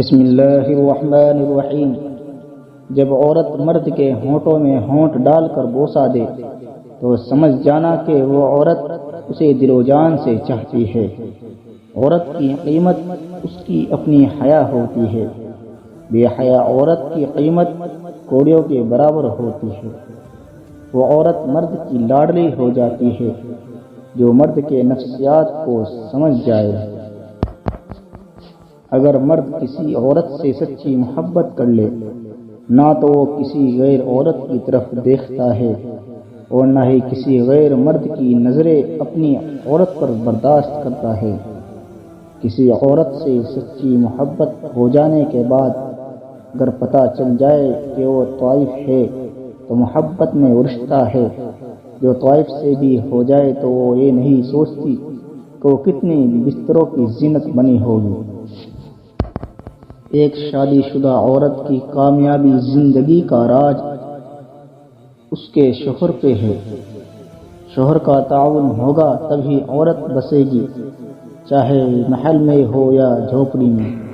بسم اللہ الرحمن الرحیم۔ جب عورت مرد کے ہونٹوں میں ہونٹ ڈال کر بوسہ دے تو سمجھ جانا کہ وہ عورت اسے دل و جان سے چاہتی ہے۔ عورت کی قیمت اس کی اپنی حیا ہوتی ہے۔ بے حیا عورت کی قیمت کوڑیوں کے برابر ہوتی ہے۔ وہ عورت مرد کی لاڈلی ہو جاتی ہے جو مرد کے نفسیات کو سمجھ جائے۔ اگر مرد کسی عورت سے سچی محبت کر لے، نہ تو وہ کسی غیر عورت کی طرف دیکھتا ہے اور نہ ہی کسی غیر مرد کی نظریں اپنی عورت پر برداشت کرتا ہے۔ کسی عورت سے سچی محبت ہو جانے کے بعد اگر پتہ چل جائے کہ وہ طائف ہے تو محبت میں الجھتا ہے۔ جو طائف سے بھی ہو جائے تو وہ یہ نہیں سوچتی کہ وہ کتنی بستروں کی زینت بنی ہوگی۔ ایک شادی شدہ عورت کی کامیابی زندگی کا راز اس کے شوہر پہ ہے۔ شوہر کا تعاون ہوگا تبھی عورت بسے گی، چاہے محل میں ہو یا جھونپڑی میں۔